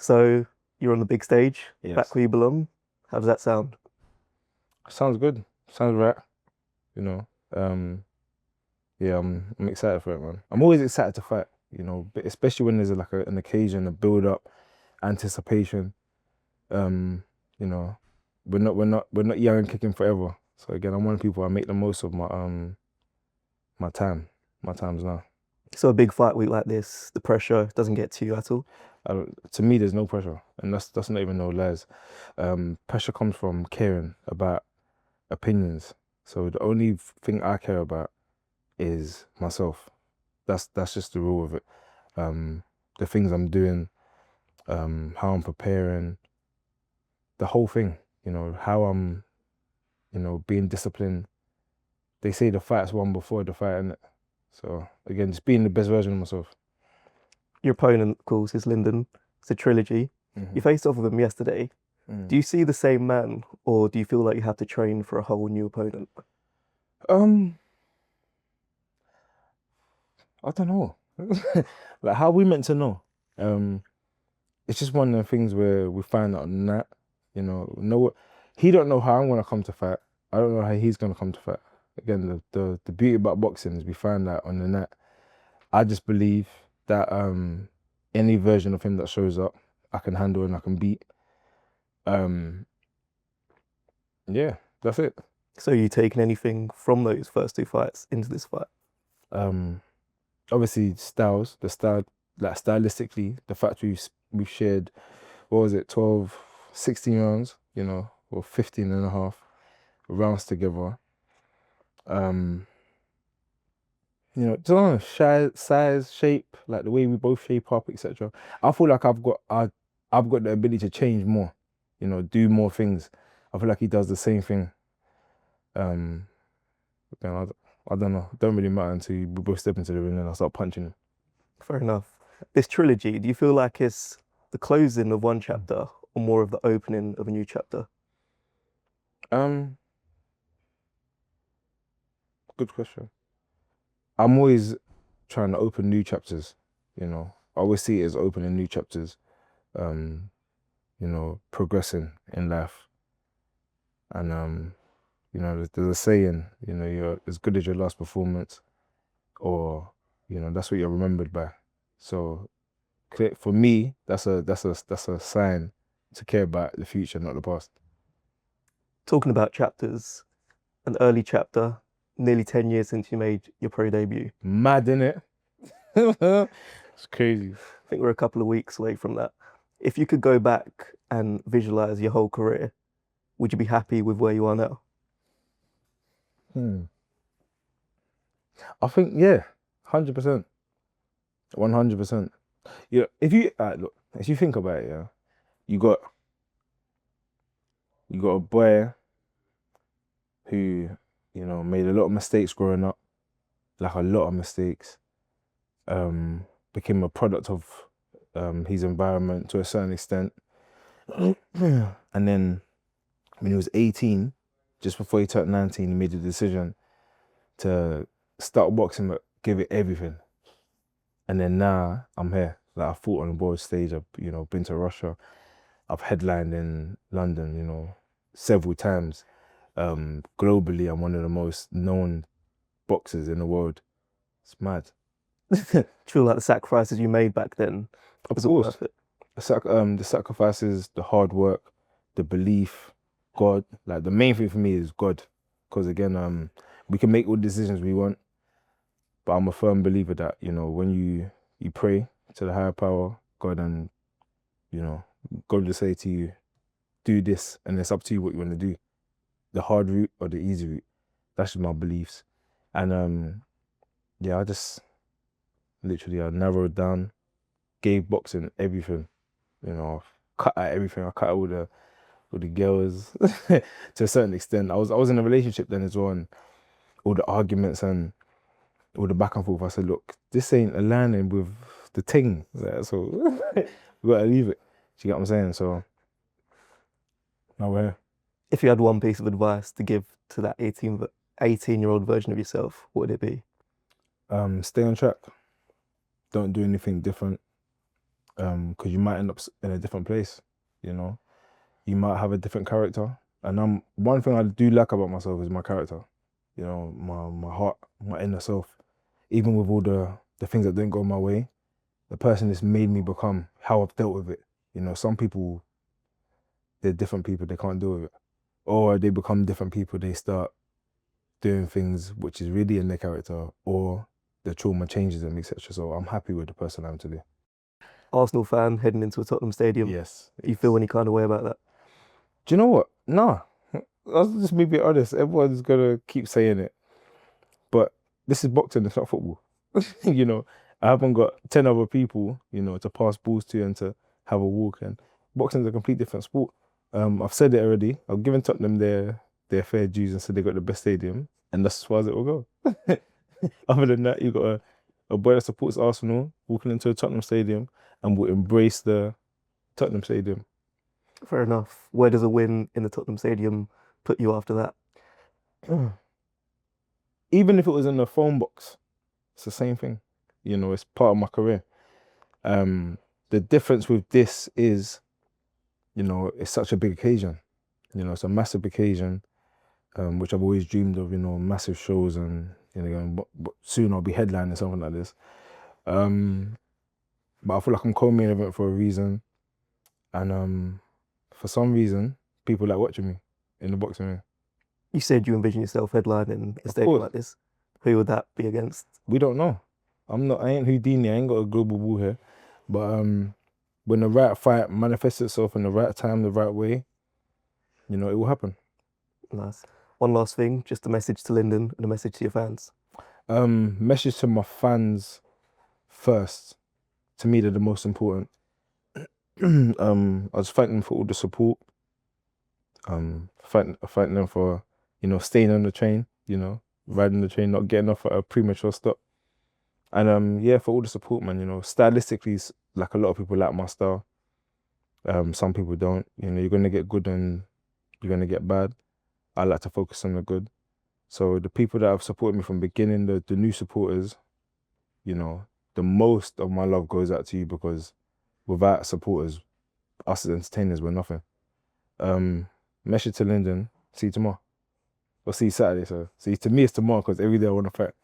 So you're on the big stage, Yes. back where you belong. How does that sound? Sounds good. Sounds right. You know. Yeah, I'm excited for it, man. I'm always excited to fight, but especially when there's like an occasion, a build up, anticipation. Um, you know, we're not young and kicking forever. So again, I'm one of the people I make the most of my time. My times now. So a big fight week like this, the pressure doesn't get to you at all. To me, there's no pressure, and that's not even no lies. Pressure comes from caring about opinions. So the only thing I care about is myself. That's just the rule of it. Um, the things I'm doing, how I'm preparing, the whole thing. How I'm, being disciplined. They say the fight's won before the fight, innit? So again, just being the best version of myself. Your opponent, of course, is Lyndon. It's a trilogy. You Hmm. faced off with him yesterday. Do Mm. you see the same man, or do you feel like you have to train for a whole new opponent? Um, I don't know. Like, how we meant to know? Um, it's just one of the things where we find out on that, no, he don't know how I'm gonna come to fight. I don't know how he's gonna come to fight. Again, the beauty about boxing is we find out on the net. I just believe that any version of him that shows up, I can handle and I can beat. Um, yeah, that's it. So you taking anything from those first two fights into this fight? Um, Obviously the style, like stylistically, the fact we've shared, what was it, 12, 16 rounds, or 15 and a half rounds together. Um, just on size, shape, like the way we both shape up, etc. I feel like I've got the ability to change more, do more things. I feel like he does the same thing. Um, then I don't know. It don't really matter until we both step into the ring and I start punching him. Fair enough. This trilogy, do you feel like it's the closing of one chapter or more of the opening of a new chapter? Um, Good question. I'm always trying to open new chapters. I always see it as opening new chapters, um, progressing in life. And there's a saying, you're as good as your last performance, or that's what you're remembered by. So for me, that's a sign to care about the future, not the past. Talking about chapters, an early chapter, nearly 10 years since you made your pro debut. Mad, innit? It's crazy. I think we're a couple of weeks away from that. If you could go back and visualize your whole career, would you be happy with where you are now? Hmm. I think, yeah, 100%. 100%. If you look, if you think about it, yeah, you got you got a boy who, made a lot of mistakes growing up, like a lot of mistakes. Um, Became a product of his environment to a certain extent. And then when he was 18, just before he turned 19, he made the decision to start boxing, but give it everything. And then now I'm here. Like I fought on the world stage. I've, been to Russia. I've headlined in London, several times. Globally, I'm one of the most known boxers in the world. It's mad. Do you feel like the sacrifices you made back then Of was it course, worth it? the sacrifices, the hard work, the belief, God. Like the main thing for me is God, because again, we can make all the decisions we want, but I'm a firm believer that when you pray to the higher power, God, and you know, God will say to you, do this, and it's up to you what you want to do, the hard route or the easy route. That's just my beliefs, and yeah, I just literally I narrowed down, gave boxing everything, cut out everything. I cut out all the girls to a certain extent. I was in a relationship then as well, and all the arguments and all the back and forth. I said, look, this ain't aligning with the thing, like, so we gotta leave it. Do you get what I'm saying? So now we're here. If you had one piece of advice to give to that 18-year-old version of yourself, what would it be? Stay on track. Don't do anything different. because you might end up in a different place, you know. You might have a different character. And one thing I do like about myself is my character, you know, my heart, my inner self. Even with all the things that didn't go my way, the person that's made me become, how I've dealt with it. You know, some people, they're different people, they can't deal with it. Or they become different people, they start doing things which is really in their character, or the trauma changes them, etc. So I'm happy with the person I am today. Arsenal fan heading into a Tottenham stadium. Yes. Do you feel any kind of way about that? Do you know what? Nah. I'll just be honest. Everyone's gonna keep saying it. But this is boxing, it's not football. You know, I haven't got 10 other people, you know, to pass balls to and to have a walk. And boxing's a complete different sport. I've said it already. I've given Tottenham their fair dues and said they got the best stadium, and that's as far as it will go. Other than that, you got a boy that supports Arsenal walking into a Tottenham stadium and will embrace the Tottenham stadium. Fair enough. Where does a win in the Tottenham stadium put you after that? Even if it was in the phone box, it's the same thing. You know, it's part of my career. The difference with this is, you know, it's such a big occasion. You know, it's a massive occasion, which I've always dreamed of, you know, massive shows and, you know, but soon I'll be headlining something like this. But I feel like I'm co-main event for a reason. And for some reason, people like watching me in the boxing ring. You said you envision yourself headlining a Of stadium course. like this. Who would that be against? We don't know. I ain't Houdini, I ain't got a global ball here. But when the right fight manifests itself in the right time, the right way, you know, it will happen. Nice. One last thing, just a message to Lyndon and a message to your fans. Message to my fans first. To me, they're the most important. I just thank them for all the support. Thank them for, you know, staying on the train, you know, riding the train, not getting off at a premature stop. And yeah, for all the support, man. You know, stylistically, like a lot of people like my style. Some people don't. You know, you're gonna get good and you're gonna get bad. I like to focus on the good. So the people that have supported me from the beginning, the new supporters, you know, the most of my love goes out to you, because without supporters, us as entertainers, we're nothing. Message to Lyndon, see you tomorrow. Or see you Saturday, so see, to me it's tomorrow because every day I want to fight.